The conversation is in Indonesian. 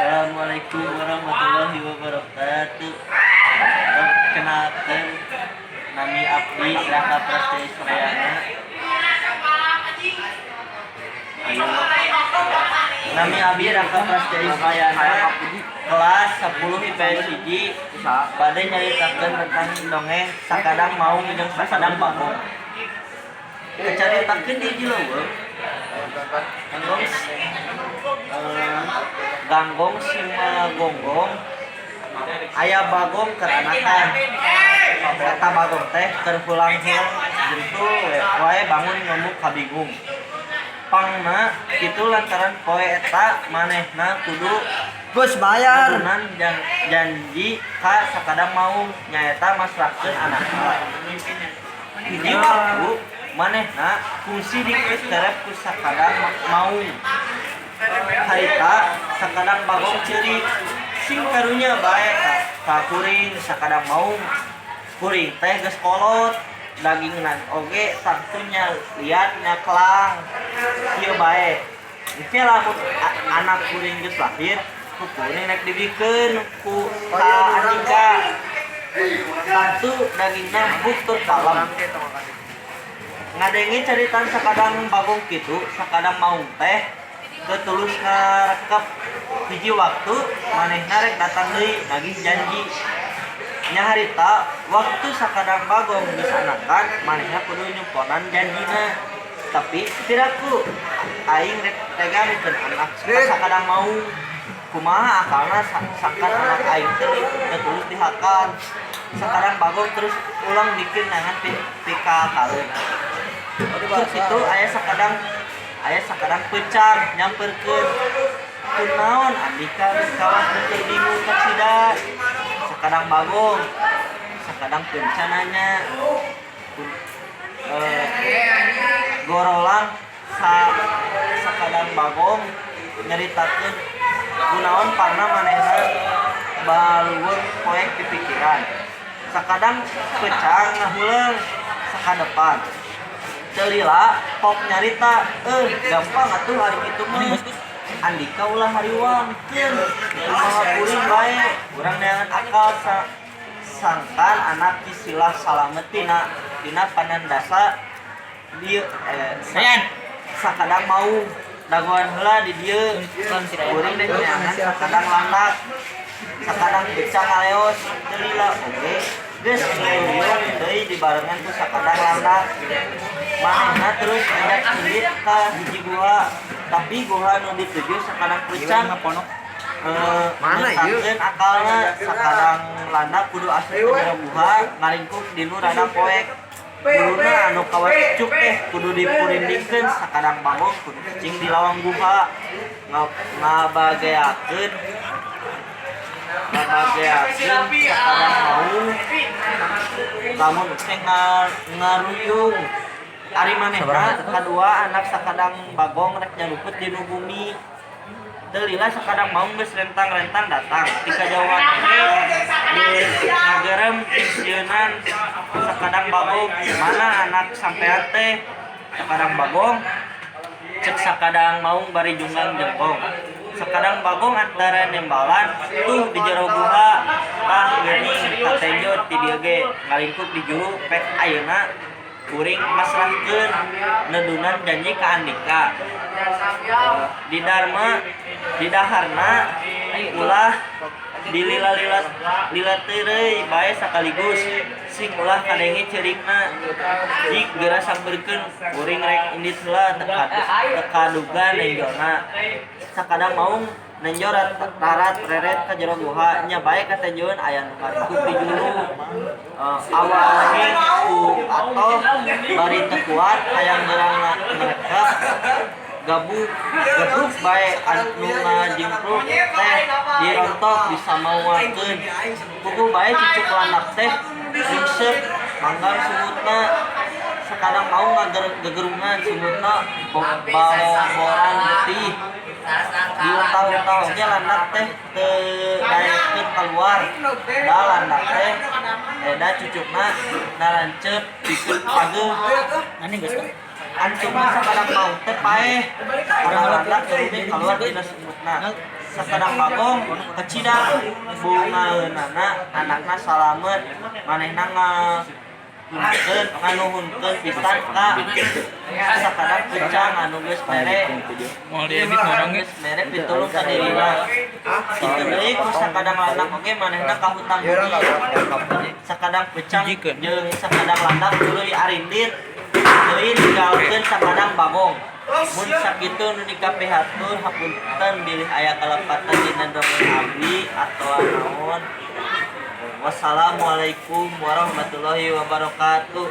Assalamualaikum warahmatullahi wabarakatuh. Kenalkan nami Abdi Raka Prastya Iswayana. Nami Abdi Raka Prastya Iswayana kelas 10 IPS 1 pada nyaritakeun tentang dongeng sakadang maung jeung sakadang bagong. Kecaritakeun di hiji leuweung. Ganggong sima gonggong aya bagong keranakan eta bagong teh keur pulang-pulang jentu wae bangun ngamuk kabingung pangna kitu lantaran poe eta manehna kudu Gus bayar nurunan janji ka sakadang maung nyaeta masrahkeun anakna hiji waktu manehna fungsi diterep ku sakadang maung harita sakadang bagong ciri sing karunya bae ka kuring sakadang maung kuring teh geus kolot dagingna oge tentunya liat nyaklang ieu bae ieu lamun anak kuring geus lahir ku kuring rek dibikeun ku ka andika tentu dagingna empuk tur kalem ngadengi caritan sakadang bagong kitu sakadang maung teh ketulus ngarekep hiji waktu manehna rek datang deui nagih janji nya harita waktu sakadang bagong geus anakan manehna kudu nyuponan janjina tapi tiraku aing rek tega mikeun anak sakadang mau kumaha akalna sangkan anak aing teh ketulus dihakan sakadang bagong terus ulang bikin nangan pika kaleun terus itu aya sakadang pecang nyamperkeun kunaon Andika kawas teu bingung ka cida sakadang bagong sakadang pecang nanya gorolang sakadang bagong nyaritakeun kunaon parna manehna baluweung poek pipikiran sakadang pecang ngahuleung sakadepan celila pop nyarita gampang atuh hari itu mah Andika ulah hariwangkeun kumaha kuring bae urang neangan akal sangkan anak kisilah salametina dina panandasa dieu sakadang mau dagoan heula di dieu kuring teh neangan sakadang landak sakadang becang aleos celila oge geus ngeuyeuh deui dibarengan ku sakadang landak manehna terus ngajak cilik ka hiji gua tapi gua nu dituju sakadang pecang mana ieu akalna sakadang landak kudu asli ka guha ngaringkuk dinu rada poek guluna anu kawas cuk teh kudu dipurindikeun sakadang bagong kudu cicing di lawang guha ngabageakeun sakadang mau lamun teh ngaruyung ari manehna kadua anak sakadang bagong rek nyaruput di bumi teu lila sakadang maung geus rentang-rentang datang ti kajauhan teh ngagerem sieunan sakadang bagong mana anak sampean teh sakadang bagong cek sakadang maung bari junggang jengkong sakadang bagong antara nembalan tuh di jero guha tah geuning katenjot ti dieu ge ngalingkup di juru pek ayeuna kuring masrahkeun nedunan janji ka Andika di Dharma di daharna ulah dilila teureui bae sakaligus sing ulah kadenge ceurigna jik geura sambeurkeun kuring rek indit heula teka duga nenjona sakadang maung nenjor tarat reret ka jero guha nya bae katenjeun aya nu karingkuk di juru awalnya ku atoh bari teu kuat hayang ngeurang ngrekep gabuk bae anu ngajingkruk teh dirontok disamauakeun kudu bae cucuk landak teh ringsep manggang sumutna sakadang mau ngagerungan sumutna boran getih diutah-utahnya landak teh teu daekeun keluar da landak teh da cucukna narancep pikeun pageuh ani geus antuma sakadang maut teh paeh sakadang landak jadi keluar dina semutna sakadang bagong kecida bungaeunana anakna salamet manehna nganuhunkeun pisan ka sakadang kencang anu geus mere Mau diedit orang geus mere pitulung ka dirina kitu deui ku sakadang landak oge manehna kahutang budi sakadang pecang jeung sakadang landak tuluy arindit deui ninggalkeun sakadang bagong mun sakitu nu dikapehatur hapunten bilih aya kalepatan dina dongeng abdi atawa naon. Wassalamualaikum warahmatullahi wabarakatuh.